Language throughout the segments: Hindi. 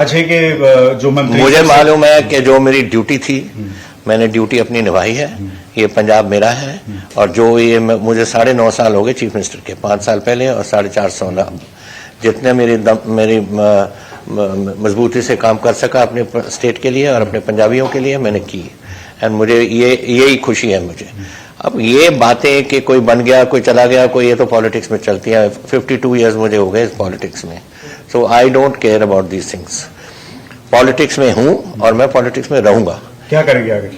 अच्छे के जो मंत्री मुझे मालूम है कि जो मेरी ड्यूटी थी मैंने ड्यूटी अपनी निभाई है। ये पंजाब मेरा है और जो ये मुझे 9.5 साल हो गए चीफ मिनिस्टर के, 5 साल पहले और 450 जितने मेरी मजबूती से काम कर सका अपने स्टेट के लिए और अपने पंजाबियों के लिए मैंने की। एंड मुझे यही खुशी है मुझे। अब ये बातें कि कोई बन गया कोई चला गया कोई, ये तो पॉलिटिक्स में चलती है। 52 ईयर्स मुझे हो गए पॉलिटिक्स में, so I don't care about these things. Politics में हूं और मैं पॉलिटिक्स में रहूंगा। क्या करेंगे आगे?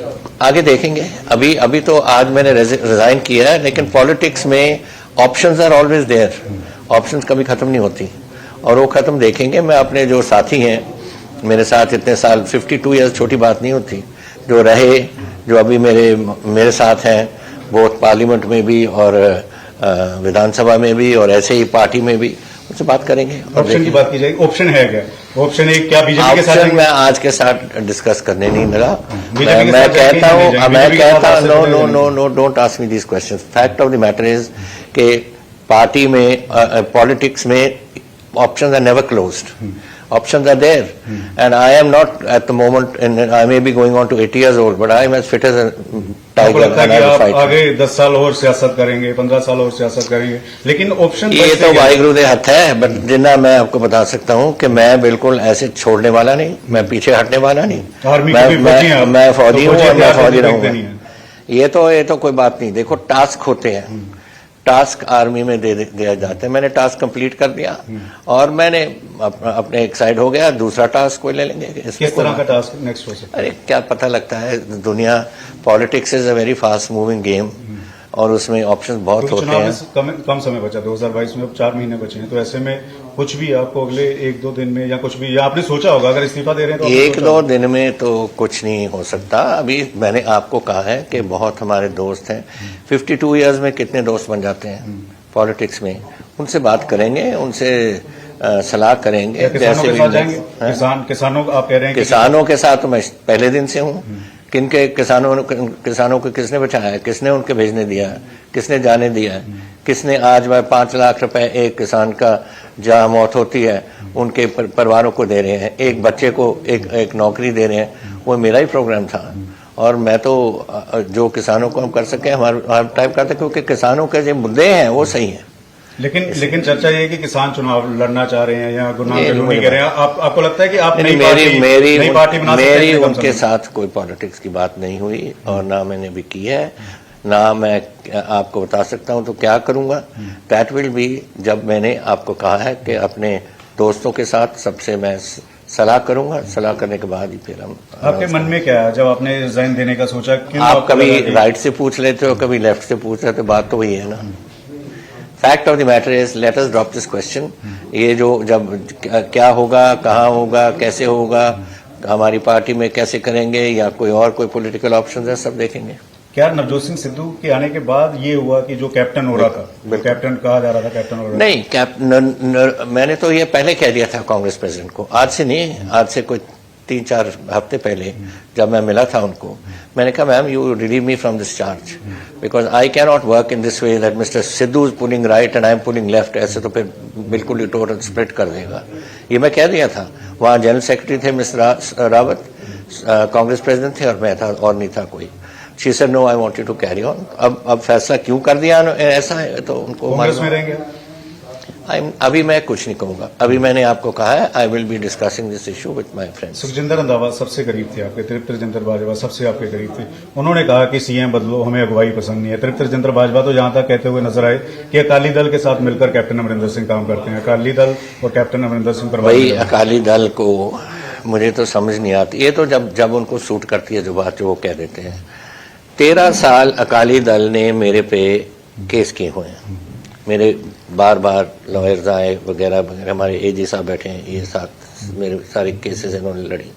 आगे देखेंगे। अभी तो आज मैंने रिजाइन किया है, लेकिन पॉलिटिक्स में options are always there. Options कभी खत्म नहीं होती और वो खत्म देखेंगे। मैं अपने जो साथी हैं मेरे साथ इतने साल, 52 ईयर्स छोटी बात नहीं होती, जो रहे जो अभी मेरे साथ हैं, वो पार्लियामेंट में भी और विधानसभा में भी और ऐसे ही पार्टी में भी, उनसे बात करेंगे। ऑप्शन की बात की जाएगी। ऑप्शन है क्या? ऑप्शन एक क्या बीजेपी के साथ? मैं आज के साथ डिस्कस करने नहीं लगा। मैं कहता हूँ no don't ask me this question. Fact of the matter is कि पार्टी में पॉलिटिक्स में options are never closed. Options are there, and I am not at the moment, and I may be going on to 80 years old, but I am as fit as a tiger. and I will fight. आगे 10 साल और सियासत करेंगे, 15 साल और सियासत करेंगे, लेकिन ऑप्शन ये तो वाहिगुरु दे हाथ है। बट जितना मैं आपको बता सकता हूँ कि मैं बिल्कुल ऐसे छोड़ने वाला नहीं, मैं पीछे हटने वाला नहीं। मैं फौजी हूँ और मैं फौजी रहूंगा। ये तो कोई बात नहीं। देखो टास्क होते हैं, टास्क आर्मी में दिया जाता है। मैंने टास्क कंप्लीट कर दिया और मैंने अपने एक साइड हो गया, दूसरा टास्क कोई ले लेंगे। किस तरह का टास्क नेक्स्ट हो सकता है? अरे क्या पता लगता है, दुनिया politics is a very fast moving game और उसमें ऑप्शंस बहुत होते हैं। कम समय बचा, 2022 में अब 4 महीने बचे हैं, तो ऐसे में कुछ भी आपको अगले 1-2 दिन में या कुछ भी, या आपने सोचा होगा अगर इस्तीफा दे रहे हैं तो 1-2 दिन में तो कुछ नहीं हो सकता। अभी मैंने आपको कहा है कि बहुत हमारे दोस्त हैं। 52 ईयर्स में कितने दोस्त बन जाते हैं पॉलिटिक्स में। उनसे बात करेंगे, उनसे सलाह करेंगे। जैसे किसानों आप कह रहे हैं? किसानों के साथ मैं पहले दिन से हूँ। किनके किसानों को किसने बचाया है, किसने उनके भेजने दिया है, किसने जाने दिया है, किसने आज 5 लाख रुपए एक किसान का जहाँ मौत होती है उनके परिवारों को दे रहे हैं, एक बच्चे को एक नौकरी दे रहे हैं। वो मेरा ही प्रोग्राम था और मैं तो जो किसानों को हम कर सके हमारा टाइप करते, क्योंकि किसानों के जो मुद्दे हैं वो सही है। लेकिन चर्चा ये है कि किसान चुनाव लड़ना चाह रहे हैं या गुनाह नहीं कर रहे हैं। आपको लगता है कि आप नई पार्टी बना सकते हैं? मेरी उनके साथ कोई पॉलिटिक्स की बात नहीं हुई और ना मैंने भी की है, ना मैं आपको बता सकता हूं तो क्या करूंगा। दैट विल बी जब मैंने आपको कहा है कि अपने दोस्तों के साथ सबसे मैं सलाह करूंगा। सलाह करने के बाद ही फिर हम। आपके मन में क्या है जब आपने रिजाइन देने का सोचा? आप कभी राइट से पूछ लेते हो, कभी लेफ्ट से पूछ रहे हो, बात तो वही है ना। Fact of the matter is let us drop this question. ये जो जब क्या होगा, कहाँ होगा, कैसे होगा, हमारी पार्टी में कैसे करेंगे या कोई पॉलिटिकल ऑप्शन है, सब देखेंगे। क्या नवजोत सिंह सिद्धू के आने के बाद ये हुआ कि जो कैप्टन हो रहा था, कैप्टन कहा जा रहा था, कैप्टन हो रहा था? नहीं, मैंने तो ये पहले कह दिया था कांग्रेस प्रेसिडेंट को। आज से नहीं, आज से कोई 3-4 हफ्ते पहले जब मैं मिला था उनको, मैंने कहा ma'am you relieve me from this charge because I can not work in this way that mister Sidhu is pulling right and I am pulling left. ऐसे तो फिर बिल्कुल ही टोटल स्प्लिट कर देगा। ये मैं कह दिया था। वहाँ जनरल सेक्रेटरी थे मिस्टर रावत, कांग्रेस प्रेसिडेंट थे और मैं था, और नहीं था कोई। She said no I want you to carry on. अब फैसला क्यों कर दिया ऐसा है तो उनको कांग्रेस में रहेंगे? अभी मैं कुछ नहीं कहूंगा। अभी मैंने आपको कहा है I will be discussing this issue with my friends. Sukhjinder Randhawa सबसे करीब थे आपके, तृप्त रंजन बाजवा सबसे आपके करीब थे। उन्होंने कहा कि सीएम बदलो, हमें अगुवाई पसंद नहीं है। तृप्त रंजन बाजवा तो जहां तक कहते हुए नजर आए कि अकाली दल के साथ मिलकर कैप्टन अमरिंदर सिंह काम करते हैं। अकाली दल और कैप्टन अमरिंदर सिंह पर भाई अकाली दल को मुझे तो समझ नहीं आती। ये तो जब उनको सूट करती है जो बात जो वो कह देते हैं। 13 साल अकाली दल ने मेरे पे केस किए हुए हैं। मेरे बार लॉयर्स आए वगैरह वगैरह, हमारे एजी साहब बैठे हैं, ये साथ मेरे सारे केसेस इन्होंने लड़ी।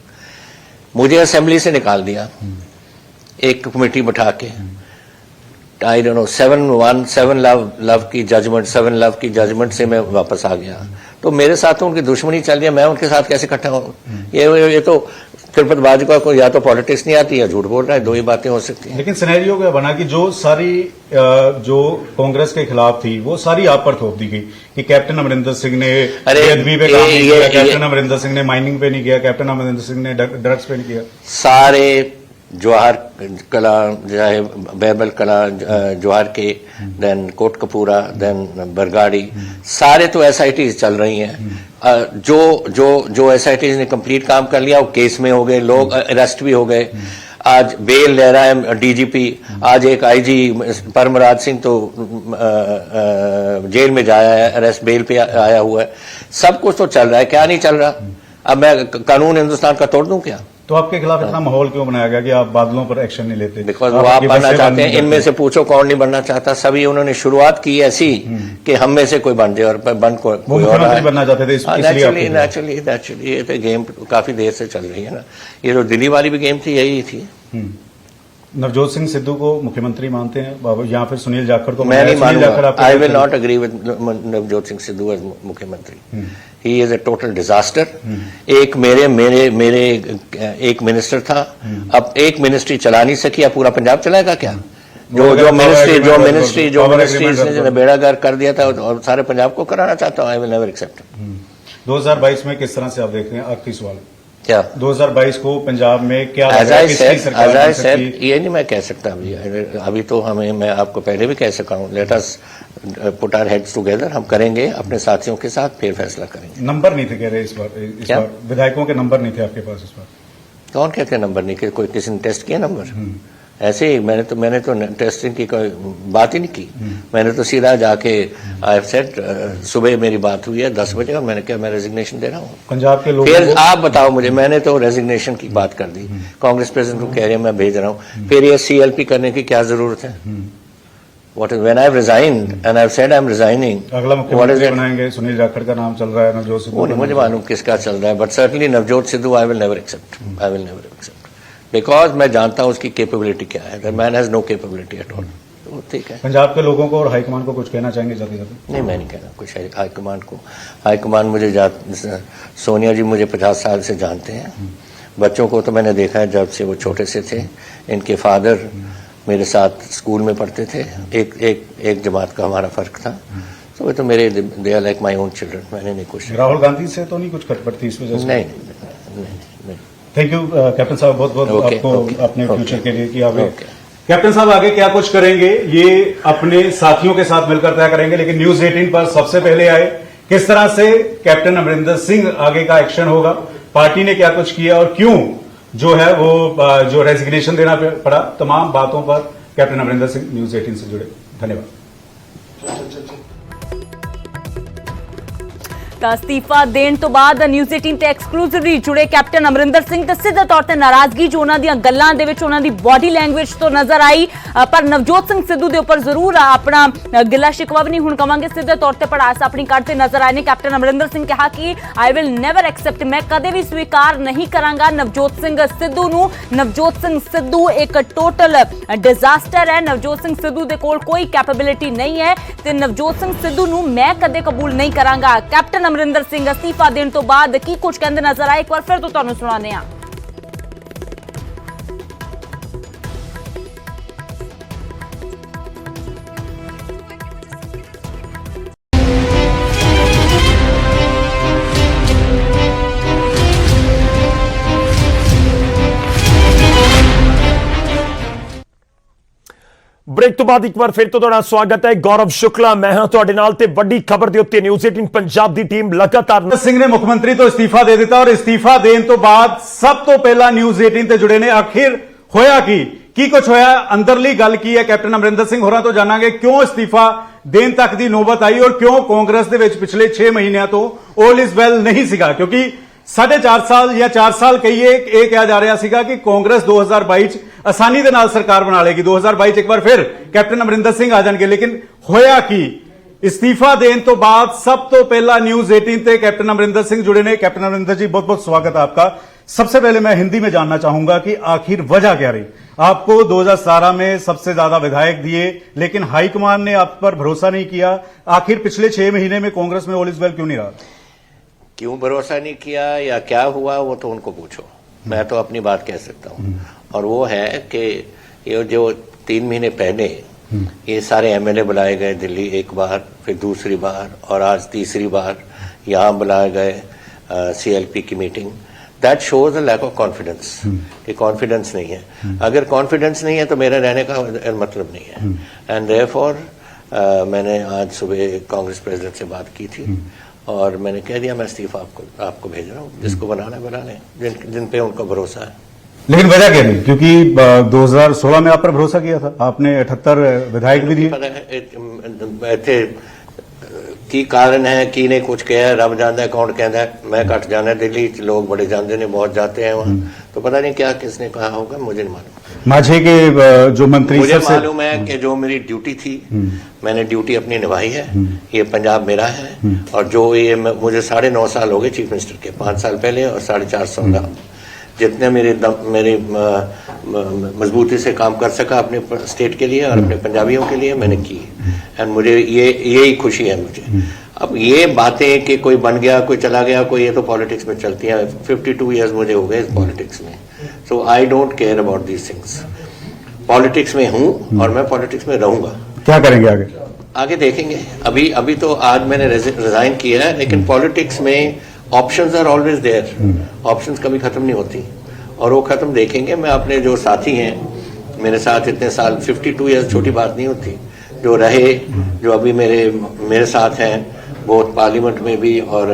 मुझे असेंबली से निकाल दिया एक कमेटी बैठा के। आई डोंट नो 7 लव की जजमेंट से मैं वापस आ गया। तो मेरे साथ तो उनकी दुश्मनी चल रही है, मैं उनके साथ कैसे इकट्ठा हूँ? ये तो तिरुपति भाजपा को या तो पॉलिटिक्स नहीं आती या झूठ बोल रहा है, दो ही बातें हो सकती हैं। लेकिन सिनेरियो क्या बना कि जो सारी जो कांग्रेस के खिलाफ थी वो सारी आप पर थोप दी गई कि कैप्टन अमरिंदर सिंह ने बेअदबी पे काम नहीं किया, कैप्टन अमरिंदर सिंह ने माइनिंग पे नहीं किया, कैप्टन अमरिंदर सिंह ने ड्रग्स पे नहीं किया। सारे जवाहर कला, चाहे बैबल कला, जवाहर के, देन कोटकपूरा, देन बरगाड़ी, सारे तो एसआईटीज चल रही हैं। जो जो जो एसआईटीज ने कंप्लीट काम कर लिया वो केस में हो गए, लोग अरेस्ट भी हो गए। आज बेल ले रहा है डीजीपी, आज एक आईजी परमराज सिंह तो जेल में जाया है, अरेस्ट बेल पे आया हुआ है। सब कुछ तो चल रहा है, क्या नहीं चल रहा? अब मैं कानून हिंदुस्तान का तोड़ दूं क्या? तो आपके खिलाफ इतना माहौल क्यों बनाया गया कि आप बादलों पर एक्शन नहीं लेते? बिकॉज वो आप बनना चाहते हैं। इनमें से पूछो कौन नहीं बनना चाहता? सभी उन्होंने शुरुआत की ऐसी कि हम में से कोई बन जाए और बन कोई और रहा है। बनना चाहते थे नेचुरली ये तो गेम काफी देर से चल रही है ना। ये जो दिल्ली वाली भी गेम थी यही थी। नवजोत सिंह सिद्धू को मुख्यमंत्री मानते हैं या फिर सुनील जाखड़ को? मैं नहीं मानूंगा। I will not agree with Navjot Singh Sidhu as मुख्यमंत्री। He is a total disaster. एक मेरे एक मिनिस्टर था, अब एक मिनिस्ट्री चला नहीं सकी, अब पूरा पंजाब चलाएगा क्या? जो मिनिस्ट्री इसने बेड़ागर कर दिया था और सारे पंजाब को कराना चाहता हूं। आई विल नेवर एक्सेप्ट। 2022 में किस तरह से आप देखते हैं? आखिरी सवाल क्या 2022 को पंजाब में क्या ये नहीं मैं कह सकता अभी तो मैं आपको पहले भी कह सका हूं। Let us put our heads together. हम करेंगे अपने साथियों के साथ, फिर फैसला करेंगे। नंबर नहीं थे कह रहे इस बार विधायकों के नंबर नहीं थे आपके पास इस बार? कौन कहते नंबर नहीं? कोई किसी ने टेस्ट किया नंबर? ऐसे ही मैंने तो टेस्टिंग की कोई बात ही नहीं की। मैंने तो सीधा जाके आई हैव सेड, सुबह मेरी बात हुई है 10 बजे और मैंने कहा मैं रेजिग्नेशन दे रहा हूँ। पंजाब के लोग फिर आप बताओ मुझे, मैंने तो रेजिग्नेशन की बात कर दी, कांग्रेस प्रेसिडेंट को कह रहे हैं मैं भेज रहा हूँ, फिर ये सीएलपी करने की क्या जरूरत है? What is when I've resigned and I've said I'm resigning? अगला मुख्यमंत्री बनाएंगे, सुनील जाखड़ का नाम चल रहा है, नवजोत सिद्धू। वो नहीं मुझे मालूम किसका चल रहा है, but certainly Navjot Sidhu I will never accept. I will never accept because मैं जानता हूं उसकी कैपेबिलिटी क्या है। That man has no capability at all. तो ठीक है। पंजाब के लोगों को और हाईकमान को कुछ कहना चाहेंगे जाते जाते? नहीं, मैं नहीं कहना कुछ हाईकमान को। हाईकमान मुझे सोनिया जी मुझे 50 साल से जानते हैं। बच्चों को तो मैंने देखा है जब से वो छोटे से थे। इनके फादर मेरे साथ स्कूल में पढ़ते थे। एक जमात का हमारा फर्क था। तो वे तो मेरे they are like my own children. मैंने नहीं कुछ। राहुल गांधी से तो नहीं कुछ खटपट थी इस वजह से? नहीं। थैंक यू कैप्टन साहब, बहुत बहुत आपको अपने फ्यूचर के लिए किया। कैप्टन साहब आगे क्या कुछ करेंगे ये अपने साथियों के साथ मिलकर तय करेंगे, लेकिन न्यूज 18 पर सबसे पहले आए किस तरह से कैप्टन अमरिंदर सिंह आगे का एक्शन होगा, पार्टी ने क्या कुछ किया और क्यों जो है वो जो रेजिग्नेशन देना पड़ा, तमाम बातों पर कैप्टन अमरिंदर सिंह न्यूज 18 से जुड़े। धन्यवाद। ਤਾਂ ਅਸਤੀਫਾ ਦੇਣ ਤੋਂ ਬਾਅਦ ਨਿਊਜ਼ 18 ਤੇ ਐਕਸਕਲੂਸਿਵਲੀ ਜੁੜੇ ਕੈਪਟਨ ਅਮਰਿੰਦਰ ਸਿੰਘ ਤੇ ਸਿੱਧੇ ਤੌਰ ਤੇ ਨਾਰਾਜ਼ਗੀ ਜੋ ਉਹਨਾਂ ਦੀਆਂ ਗੱਲਾਂ ਦੇ ਵਿੱਚ ਉਹਨਾਂ ਦੀ ਬਾਡੀ ਲੈਂਗੁਏਜ ਤੋਂ ਨਜ਼ਰ ਆਈ, ਪਰ ਨਵਜੋਤ ਸਿੰਘ ਸਿੱਧੂ ਦੇ ਉੱਪਰ ਜ਼ਰੂਰ ਆਪਣਾ ਗਿਲਾ ਸ਼ਿਕਵਾ ਵੀ ਨਹੀਂ ਹੁਣ ਕਵਾਂਗੇ, ਸਿੱਧੇ ਤੌਰ ਤੇ ਪੜਾਸ ਆਪਣੀ ਕੱਢਦੇ ਨਜ਼ਰ ਆਏ ਨੇ। ਕੈਪਟਨ ਅਮਰਿੰਦਰ ਸਿੰਘ ਕਿਹਾ ਕਿ ਆਈ ਵਿਲ ਨੈਵਰ ਐਕਸੈਪਟ, ਮੈਂ ਕਦੇ ਵੀ ਸਵੀਕਾਰ ਨਹੀਂ ਕਰਾਂਗਾ ਨਵਜੋਤ ਸਿੰਘ ਸਿੱਧੂ ਨੂੰ। ਨਵਜੋਤ ਸਿੰਘ ਸਿੱਧੂ ਇੱਕ ਟੋਟਲ ਡਿਜ਼ਾਸਟਰ ਹੈ। ਨਵਜੋਤ ਸਿੰਘ ਸਿੱਧੂ ਦੇ ਕੋਲ ਕੋਈ ਕੈਪੇਬਿਲਿਟੀ ਨਹੀਂ ਹੈ ਤੇ ਨਵਜੋਤ ਸਿੰਘ ਸਿੱਧੂ ਨੂੰ ਮੈਂ ਕਦੇ ਕਬੂਲ ਨਹੀਂ ਕਰਾਂਗਾ। ਕੈਪਟਨ ਅਮਰਿੰਦਰ ਸਿੰਘ ਅਸਤੀਫਾ ਦੇਣ ਤੋਂ ਬਾਅਦ ਕੀ ਕੁਝ ਕਹਿੰਦੇ ਨਜ਼ਰ ਆਏ, ਇੱਕ ਵਾਰ ਫਿਰ ਤੋਂ ਤੁਹਾਨੂੰ ਸੁਣਾਉਂਦੇ ਹਾਂ। ब्रेक तो बाद एक बार फिर तो तुहाडा स्वागत है। गौरव शुक्ला मैं हां तुहाडे नाल ते वड्डी खबर दे उत्ते न्यूज़ 18 पंजाब दी टीम लगातार सिंह ने मुख्यमंत्री तो इस्तीफा दे दिता और इस्तीफा देने तो बाद सब तो पहला न्यूज़ 18 ते जुड़े ने आखिर होया की कुछ होया, अंदरली गल की है कैप्टन अमरिंदर सिंह होरां तो जानांगे क्यों इस्तीफा देन तक दी नौबत आई और क्यों कांग्रेस दे विच पिछले 6 महीनों तो ऑल इज वेल नहीं सीगा, क्योंकि 4.5 साल या 4 साल कहिए ਇਹ ਕਿਹਾ ਜਾ ਰਿਹਾ ਸੀਗਾ ਕਿ ਕਾਂਗਰਸ 2022 ਚ ਆਸਾਨੀ ਦੇ ਨਾਲ ਸਰਕਾਰ ਬਣਾ ਲੇਗੀ, 2022 ਚ ਇੱਕ ਵਾਰ ਫਿਰ ਕੈਪਟਨ ਅਮਰਿੰਦਰ ਸਿੰਘ ਆ ਜਾਣਗੇ। ਲੇਕਿਨ ਹੋਇਆ ਕੀ, इस्तीफा देने तो बाद सब तो पहला न्यूज़ 18 पे कैप्टन अमरिंदर सिंह जुड़े ने। कैप्टन अमरिंदर जी बहुत बहुत स्वागत है आपका। सबसे पहले मैं हिंदी में जानना चाहूंगा कि आखिर वजह क्या रही? आपको 2017 में सबसे ज्यादा विधायक दिए लेकिन हाईकमान ने आप पर भरोसा नहीं किया, आखिर पिछले 6 महीने में कांग्रेस में ऑल इज वेल क्यों नहीं रहा? क्यों भरोसा नहीं किया या क्या हुआ वो तो उनको पूछो। मैं तो अपनी बात कह सकता हूँ, और वो है कि ये जो 3 महीने पहले ये सारे एमएलए बुलाए गए दिल्ली, एक बार, फिर दूसरी बार और आज तीसरी बार यहाँ बुलाए गए सीएलपी की meeting, that shows a lack of confidence, कि कॉन्फिडेंस नहीं है। अगर कॉन्फिडेंस नहीं है तो मेरे रहने का मतलब नहीं है। एंड देयरफॉर मैंने आज सुबह कांग्रेस प्रेसिडेंट से बात की थी और मैंने कह दिया मैं इस्तीफा आपको भेज रहा हूँ, जिसको बनाना है बना लें, जिन पे उनका भरोसा है। लेकिन वजह क्या नहीं, क्योंकि 2016 में आप पर भरोसा किया था, आपने 78 विधायक भी दिए। पता है इत्थे की कारण है की ने कुछ कहा, रब जानता है कौन कहता है। मैं घट जाना दिल्ली, लोग बड़े जानते ने, बहुत जाते हैं वहाँ, तो पता नहीं क्या किसने कहा होगा, मुझे नहीं मालूम। माझे के जो मंत्री, मुझे मालूम है कि जो मेरी ड्यूटी थी मैंने ड्यूटी अपनी निभाई है। ये पंजाब मेरा है, और जो ये मुझे 9.5 साल हो गए चीफ मिनिस्टर के, 5 साल पहले और 450 जितने मेरी मजबूती से काम कर सका अपने स्टेट के लिए और अपने पंजाबियों के लिए मैंने की। एंड मुझे यही खुशी है मुझे। अब ये बातें कि कोई बन गया, कोई चला गया, कोई, ये तो पॉलिटिक्स में चलती है। 52 इयर्स मुझे हो गए इस पॉलिटिक्स में, so I don't care about these things. Politics में हूँ और मैं पॉलिटिक्स में रहूंगा। क्या करेंगे आगे? आगे देखेंगे। अभी तो आज मैंने रिजाइन किया है, लेकिन पॉलिटिक्स में options are always there. Options कभी खत्म नहीं होती, और वो खत्म देखेंगे। मैं अपने जो साथी हैं मेरे साथ इतने साल, 52 ईयर्स छोटी बात नहीं होती, जो रहे, जो अभी मेरे साथ हैं, बहुत पार्लियामेंट में भी और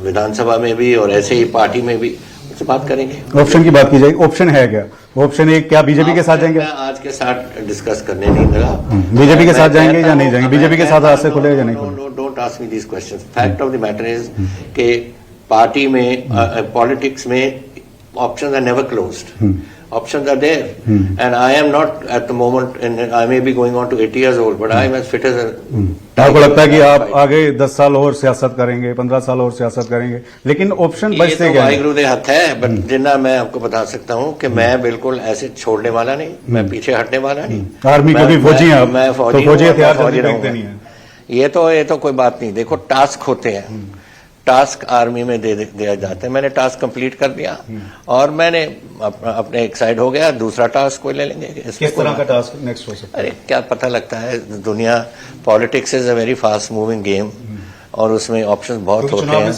विधानसभा में भी और ऐसे ही पार्टी में भी, उससे बात करेंगे। ऑप्शन की बात की जाएगी, ऑप्शन है क्या? ऑप्शन एक, क्या बीजेपी के साथ जाएंगे? मैं आज के साथ डिस्कस करने नहीं लगा। बीजेपी के साथ जाएंगे या नहीं जाएंगे? बीजेपी के साथ आज से खुलेगा या नहीं खुलेगा? Don't ask me this questions. Fact of the matter is कि पार्टी में, पॉलिटिक्स में options are never closed. Options are there. And I am not at the moment, and I may be going on to 80 years old, but I am as fit as a... आपको लगता है कि आप आगे 10 साल और सियासत करेंगे, 15 साल और सियासत करेंगे, लेकिन ऑप्शन बचते ये क्या? तो वाहिगुरु दे हथ है, बट जितना मैं आपको बता सकता हूँ कि मैं बिल्कुल ऐसे छोड़ने वाला नहीं, मैं पीछे हटने वाला नहीं। आर्मी के भी फौजी हैं आप, मैं तो फौजी फौजी हूँ, हथियार मैं फौजी जल्दी फेंकते रहूंगा। नहीं है। ये तो कोई बात नहीं। देखो, टास्क होते हैं, टास्क आर्मी में दिया जाता है। मैंने टास्क कंप्लीट कर दिया और मैंने अपने एक साइड हो गया, दूसरा टास्क कोई ले लेंगे। किस तरह का टास्क नेक्स्ट हो सकता है? अरे क्या पता लगता है, दुनिया, politics is a very fast moving game और उसमें ऑप्शंस बहुत होते हैं।